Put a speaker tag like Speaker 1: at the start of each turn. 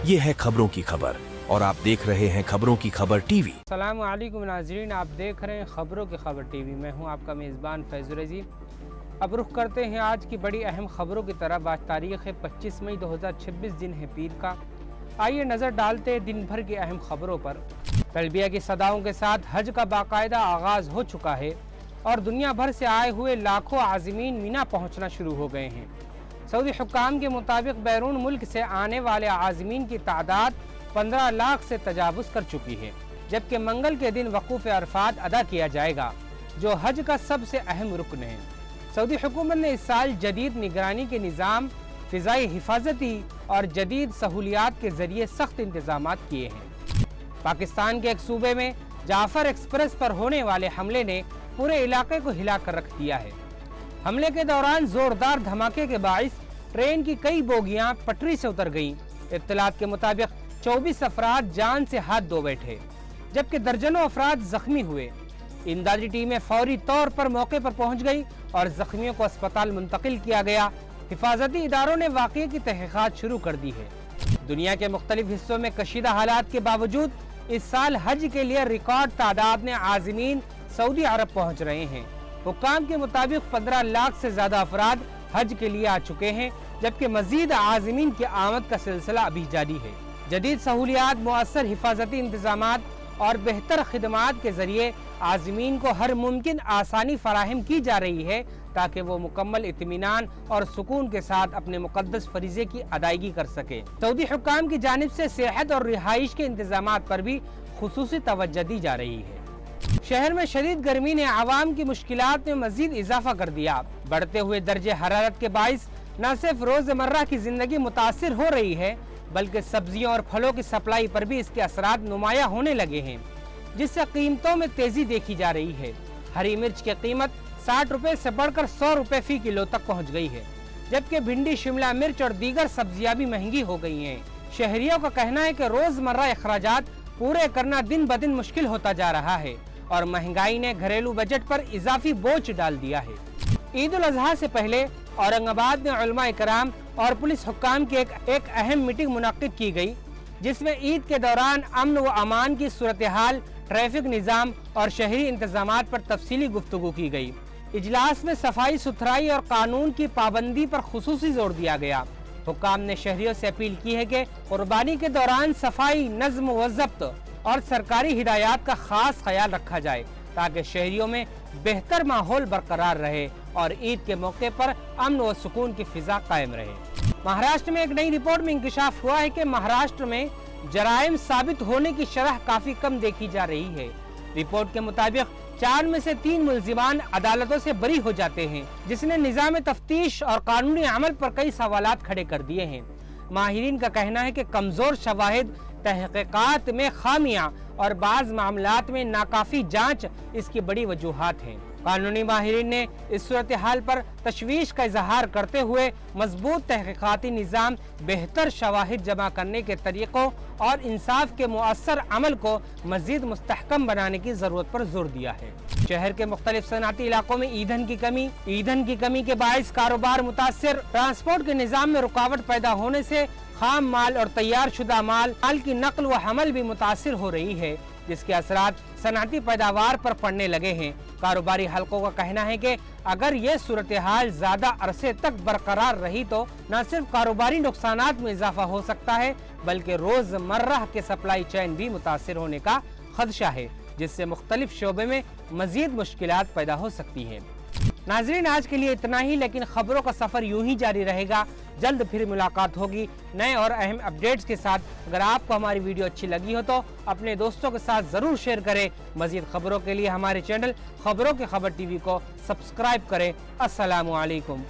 Speaker 1: ये है खबरों की खबर और आप देख रहे हैं खबरों की खबर टीवी।
Speaker 2: अस्सलाम वालेकुम नाज़रीन, आप देख रहे हैं खबरों की खबर टीवी। मैं हूं आपका मेज़बान फैज़ुल अज़ीज़। अब रुख करते हैं आज की बड़ी अहम खबरों की तरफ। आज तारीख़ है 25 मई 2026, दिन है पीर का। आइए नज़र डालते हैं दिन भर की अहम खबरों पर। तलबिया की सदाओं के साथ हज का बाकायदा आगाज़ हो चुका है और दुनिया भर से आए हुए लाखों आज़मीन मीना पहुँचना शुरू हो गए हैं। सऊदी हुक्काम के मुताबिक बैरून मुल्क से आने वाले आज़मीन की तादाद 15 लाख से तजावुज़ कर चुकी है, जबकि मंगल के दिन वक़ूफ़ अरफात अदा किया जाएगा, जो हज का सबसे अहम रुकन है। सऊदी हुकूमत ने इस साल जदीद निगरानी के निज़ाम, फ़िज़ाई हिफाजती और जदीद सहूलियात के ज़रिए सख्त इंतज़ामात किए हैं। पाकिस्तान के एक सूबे में जाफ़र एक्सप्रेस पर होने वाले हमले ने पूरे इलाके को हिला कर रख दिया है। हमले के दौरान जोरदार धमाके के बाइस ट्रेन की कई बोगियां पटरी से उतर गईं। इत्तलात के मुताबिक 24 अफराद जान से हाथ धो बैठे, जबकि दर्जनों अफराद जख्मी हुए। इमदादी टीमें फौरी तौर पर मौके पर पहुंच गई और जख्मियों को अस्पताल मुंतकिल किया गया। हिफाजती इदारों ने वाक़ये की तहक़ीक़ात शुरू कर दी है। दुनिया के मुख्तलिफ हिस्सों में कशीदा हालात के बावजूद इस साल हज के लिए रिकॉर्ड तादाद में आज़मीन सऊदी अरब पहुँच रहे हैं। हुक्काम के मुताबिक 15 लाख से ज्यादा अफराद हज के लिए आ चुके हैं, जबकि मजीद आज़मीन की आमद का सिलसिला अभी जारी है। जदीद सहूलियात, मुअस्सर हिफाजती इंतजामात और बेहतर खिदमात के जरिए आज़मीन को हर मुमकिन आसानी फराहम की जा रही है, ताकि वो मुकम्मल इत्मीनान और सुकून के साथ अपने मुक़द्दस फरीज़े की अदायगी कर सके। सऊदी हुक्काम की जानिब से सेहत और रिहाइश के इंतजामात पर भी खुसूसी तवज्जो दी जा रही है। शहर में शदीद गर्मी ने आवाम की मुश्किलात में मजीद इजाफा कर दिया। बढ़ते हुए दर्जे हरारत के बाइस न सिर्फ रोज़मर्रा की जिंदगी मुतासिर हो रही है, बल्कि सब्जियों और फलों की सप्लाई पर भी इसके असरात नुमायां होने लगे हैं, जिससे कीमतों में तेजी देखी जा रही है। हरी मिर्च की कीमत 60 रुपए से बढ़कर 100 रुपए फी किलो तक पहुँच गई है, जबकि भिंडी, शिमला मिर्च और दीगर सब्जियां भी महंगी हो गई हैं। शहरियों का कहना है कि रोजमर्रा अखराजात पूरे करना दिन ब दिन मुश्किल होता जा रहा है और महंगाई ने घरेलू बजट पर इजाफी बोझ डाल दिया है। ईद उल अजहा से पहले औरंगाबाद में उलमा कराम और पुलिस हुक्काम की एक अहम मीटिंग मुनक्किद की गई, जिसमें ईद के दौरान अमन व अमान की सूरत हाल, ट्रैफिक निज़ाम और शहरी इंतजामात पर तफसीली गुफ्तगू की गई। इजलास में सफाई सुथराई और कानून की पाबंदी पर खुसूसी जोर दिया गया। हुक्काम ने शहरियों से अपील की है कि कुर्बानी के दौरान सफाई, नज्म व ज़ब्त और सरकारी हिदायत का खास ख्याल रखा जाए, ताकि शहरियों में बेहतर माहौल बरकरार रहे और ईद के मौके पर अमन व सुकून की फिजा कायम रहे। महाराष्ट्र में एक नई रिपोर्ट में इंकशाफ हुआ है कि महाराष्ट्र में जराइम साबित होने की शरह काफी कम देखी जा रही है। रिपोर्ट के मुताबिक 4 में से 3 मुल्जिमान अदालतों से बरी हो जाते हैं, जिसने निज़ाम तफ्तीश और कानूनी अमल पर कई सवालात खड़े कर दिए हैं। माहिरीन का कहना है कि कमजोर शवाहिद, तहक़ीक़ात में खामियां और बाज़ मामलात में नाकाफी जांच इसकी बड़ी वजूहात हैं। कानूनी माहिरीन ने इस सूरत हाल पर तशवीश का इजहार करते हुए मजबूत तहक़ीक़ाती निज़ाम, बेहतर शवाहिद जमा करने के तरीक़ों और इंसाफ के मुअस्सर अमल को मज़ीद मुस्तहकम बनाने की ज़रूरत पर जोर दिया है। शहर के मुख्तलिफ सनअती इलाकों में ईंधन की कमी के बाइस कारोबार मुतासिर, ट्रांसपोर्ट के निज़ाम में रुकावट पैदा होने से खाम माल और तैयार शुदा माल की नकल व हमल भी मुतासिर हो रही है, जिसके असरात सनअती पैदावार पर पड़ने लगे हैं। कारोबारी हलकों का कहना है कि अगर ये सूरत हाल ज्यादा अरसे तक बरकरार रही तो न सिर्फ कारोबारी नुकसानात में इजाफा हो सकता है, बल्कि रोजमर्रा के सप्लाई चेन भी मुतासिर होने का खदशा है, जिससे मुख्तलिफ शोबे में मजीद मुश्किलात पैदा हो सकती है। नाजरीन, आज के लिए इतना ही, लेकिन खबरों का सफर यूं ही जारी रहेगा। जल्द फिर मुलाकात होगी नए और अहम अपडेट्स के साथ। अगर आपको हमारी वीडियो अच्छी लगी हो तो अपने दोस्तों के साथ जरूर शेयर करें। मजीद खबरों के लिए हमारे चैनल खबरों की खबर टीवी को सब्सक्राइब करें। अस्सलामु अलैकुम।